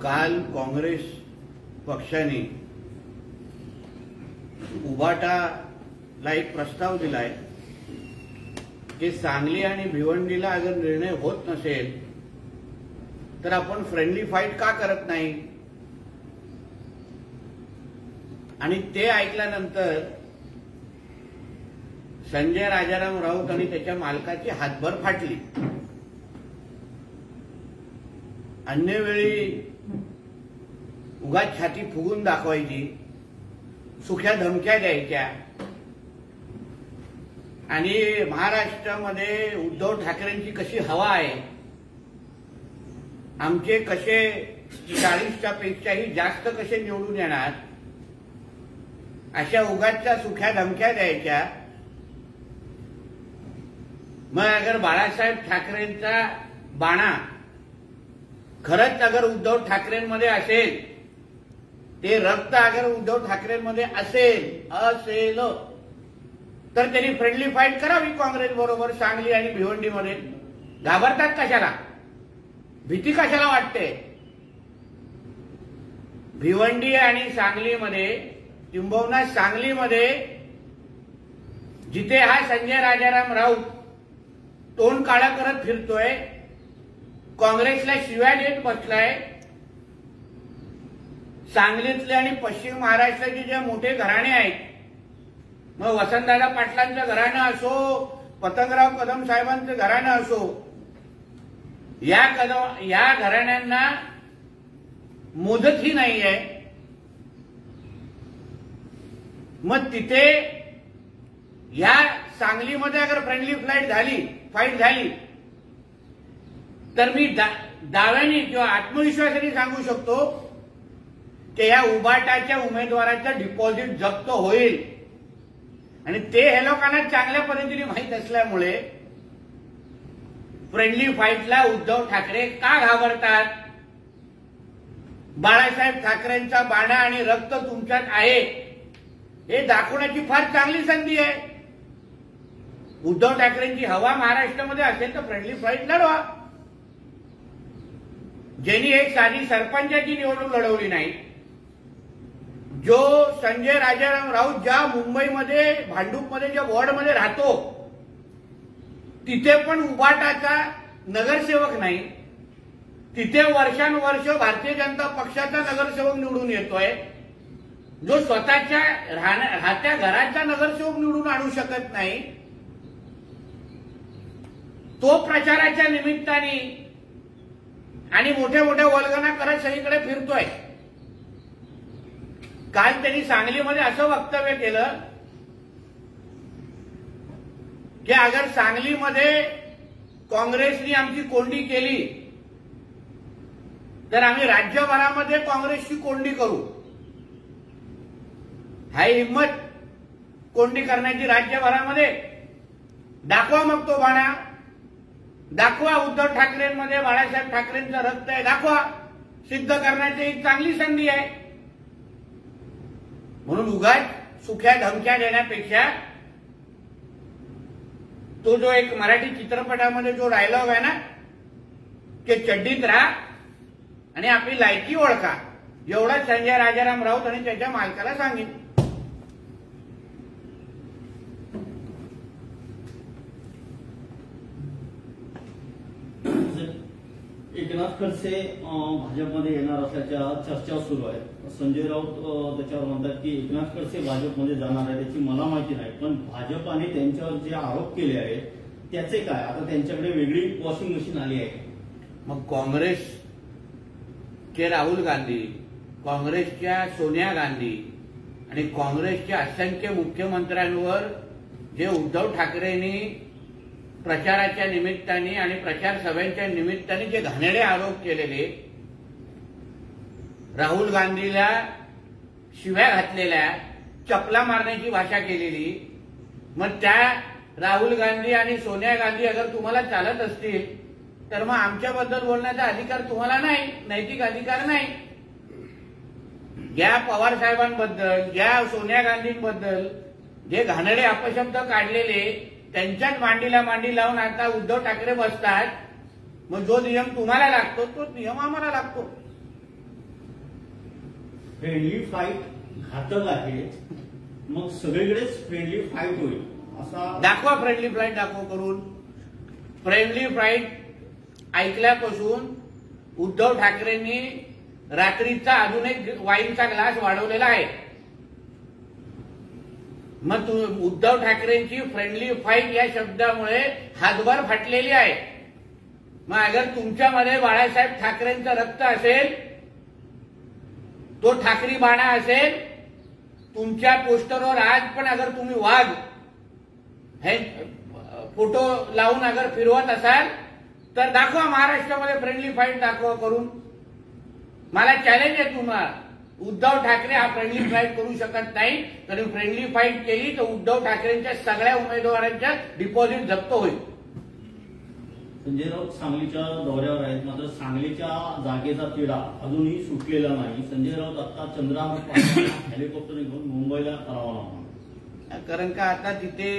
काल काँग्रेस पक्षाने उभाटाला एक प्रस्ताव दिलाय की सांगली आणि भिवंडीला अगर निर्णय होत नसेल तर आपण फ्रेंडली फाईट का करत नाही। आणि ते ऐकल्यानंतर संजय राजाराम राऊत आणि त्याच्या मालकाची हातभर फाटली। अन्य वेळी उगाच छाती फुगून दाखवायची, सुख्या धमक्या द्यायच्या आणि महाराष्ट्रामध्ये उद्धव ठाकरेंची कशी हवा आहे, आमचे कसे 40च्या पेक्षाही जास्त कसे निवडून येणार, अशा उगाचच्या सुख्या धमक्या द्यायच्या। मग अगर बाळासाहेब ठाकरेंचा बाणा खरंच अगर उद्धव ठाकरेंमध्ये असेल, ते रक्त अगर उद्धव ठाकरेंमध्ये असेल तर त्यांनी फ्रेंडली फाईट करावी काँग्रेस बरोबर सांगली आणि भिवंडीमध्ये। घाबरतात कशाला, भीती कशाला वाटते। भिवंडी आणि सांगलीमध्ये, किंबहुना सांगलीमध्ये जिथे हा संजय राजाराम राऊत तोंड काळा करत फिरतोय, काँग्रेसला शिव्या देत बसलाय, सांगलीतले आणि पश्चिम महाराष्ट्राचे जे मोठे घराणे आहेत, मग वसंतदादा पाटलांचं घराणं असो, पतंगराव कदम साहेबांचं घराणं असो, या घराण्यांना मुदतही नाहीये। मग तिथे या सांगलीमध्ये अगर फ्रेंडली फाईट झाली तर मी दाव्याने किंवा आत्मविश्वासाने सांगू शकतो की या उभाटाच्या उमेदवाराचं डिपॉझिट जप्त होईल। आणि ते हे लोकांना चांगल्या पद्धतीने माहीत असल्यामुळे फ्रेंडली फाईटला उद्धव ठाकरे का घाबरतात। बाळासाहेब ठाकरेंचा बाणा आणि रक्त तुमच्यात आहे हे दाखवण्याची फार चांगली संधी आहे। उद्धव ठाकरेंची हवा महाराष्ट्रामध्ये असेल तर फ्रेंडली फाईट लढवा। ज्यांनी एक साधी सरपंचाची निवडणूक लढवली नाही, जो संजय राजाराम राऊत ज्या मुंबईमध्ये भांडूपमध्ये ज्या वॉर्डमध्ये राहतो तिथे पण उभाटाचा नगरसेवक नाही, तिथे वर्षानुवर्ष भारतीय जनता पक्षाचा नगरसेवक निवडून येतोय, जो स्वतःच्या राहत्या घराचा नगरसेवक निवडून आणू शकत नाही, तो प्रचाराच्या निमित्ताने आणि मोठ्या मोठ्या वल्गना करत सगळीकडे फिरतोय। काल त्यांनी सांगलीमध्ये असं वक्तव्य केलं की अगर सांगलीमध्ये काँग्रेसने आमची कोंडी केली तर आम्ही राज्यभरामध्ये काँग्रेसची कोंडी करू। हाय हिम्मत कोंडी करण्याची राज्यभरामध्ये? दाखवा मग तो बाणा, दाखवा उद्धव ठाकरेंमध्ये बाळासाहेब ठाकरेंचं रक्त आहे, दाखवा। सिद्ध करण्याची एक चांगली संधी आहे। म्हणून उगाच सुख्या धमक्या देण्यापेक्षा तो जो एक मराठी चित्रपटामध्ये जो डायलॉग आहे ना की चड्डीत राहा आणि आपली लायकी ओळखा, एवढा संजय राजाराम राऊत आणि त्याच्या मालकाला सांगितलं। एकनाथ खडसे भाजपमध्ये येणार असल्याच्या चर्चा सुरू आहेत। संजय राऊत त्याच्यावर म्हणतात की एकनाथ खडसे भाजपमध्ये जाणार आहे, त्याची मला माहिती नाही, पण भाजपाने त्यांच्यावर जे आरोप केले आहेत त्याचे काय? आता त्यांच्याकडे वेगळी वॉशिंग मशीन आली आहे। मग काँग्रेसचे राहुल गांधी, काँग्रेसच्या सोनिया गांधी आणि काँग्रेसच्या असंख्य मुख्यमंत्र्यांवर जे उद्धव ठाकरेंनी प्रचाराच्या निमित्ताने आणि प्रचार सभांच्या निमित्ताने जे घाणेरडे आरोप केलेले, राहुल गांधीला शिव्या घातलेल्या, चपला मारण्याची भाषा केलेली, मग त्या राहुल गांधी आणि सोनिया गांधी अगर तुम्हाला चालत असतील तर मग आमच्याबद्दल बोलण्याचा अधिकार तुम्हाला नाही, नैतिक अधिकार नाही। ज्या पवार साहेबांबद्दल, ज्या सोनिया गांधींबद्दल जे घाणेरडे अपशब्द काढलेले, त्यांच्याच मांडीला मांडी लावून आता उद्धव ठाकरे बसतात। मग जो नियम तुम्हाला लागतो तो नियम आम्हाला लागतो। फ्रेंडली फाईट घातक आहे, मग सगळीकडेच फ्रेंडली फाईट होईल असा दाखवा. फ्रेंडली फाईट दाखवा करून. फ्रेंडली फाईट ऐकल्यापासून उद्धव ठाकरेंनी रात्रीचा अजून एक वाईनचा ग्लास वाढवलेला आहे. मग उद्धव ठाकरेंची फ्रेंडली फाईट या शब्दामुळे हातभर फाटलेली आहे. मग अगर तुमच्यामध्ये बाळासाहेब ठाकरेंचं रक्त असेल, तो ठाकरी बाणा असेल, तुमच्या पोस्टरवर आज पण अगर तुम्ही वाघ हे फोटो लावून अगर फिरवत असाल तर दाखवा. महाराष्ट्रामध्ये फ्रेंडली फाईट दाखवा करून. मला चॅलेंज आहे तुम्हाला. उद्धव ठाकरे हा फ्रेंडली फाईट करू शकत नाही. कारण फ्रेंडली फाईट केली तर उद्धव ठाकरेंच्या सगळ्या उमेदवारांच्या डिपॉझिट जप्त होईल. संजय राऊत सांगलीच्या दौऱ्यावर आहेत, मात्र सांगलीच्या जागेचा तिढा अजूनही सुटलेला नाही. संजय राऊत आता चंद्रहार हेलिकॉप्टर घेऊन मुंबईला रवाना होणार. कारण का आता तिथे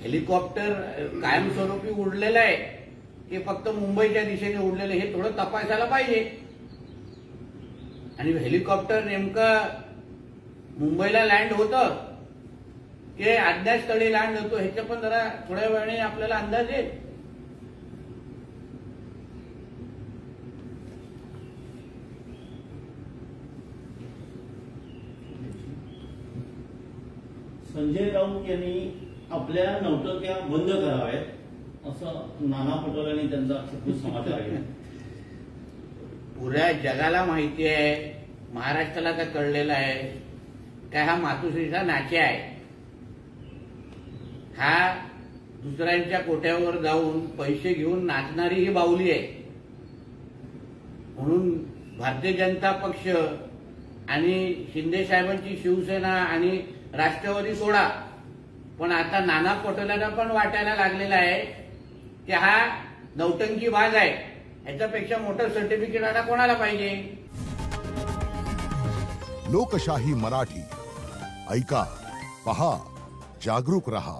हेलिकॉप्टर कायमस्वरूपी उडलेलं आहे की फक्त मुंबईच्या दिशेने उडलेलं हे थोडं तपासायला पाहिजे. आणि हेलिकॉप्टर नेमकं मुंबईला लँड होतं की अज्ञातस्थळी लँड होतो ह्याचं पण जरा थोड्या वेळाने आपल्याला अंदाज येईल. संजय राऊत यांनी आपल्या नौटंक्या बंद कराव्यात असं नाना पटोलेंनी त्यांचा आक्षेप समाचार आहे. पुऱ्या जगाला माहिती आहे, महाराष्ट्राला काय कळलेलं आहे काय, हा मातोश्रीचा नाच्या आहे. हा दुसऱ्यांच्या कोट्यावर जाऊन पैसे घेऊन नाचणारी ही बाहुली आहे. म्हणून भारतीय जनता पक्ष आणि शिंदे साहेबांची शिवसेना आणि राष्ट्रवादी सोडा, पण आता नाना पटोलेंना पण वाटायला लागलेला आहे की हा नौटंकी बाज आहे. ह्याच्यापेक्षा मोठं सर्टिफिकेट आता कोणाला पाहिजे. लोकशाही मराठी ऐका, पहा, जागरूक रहा.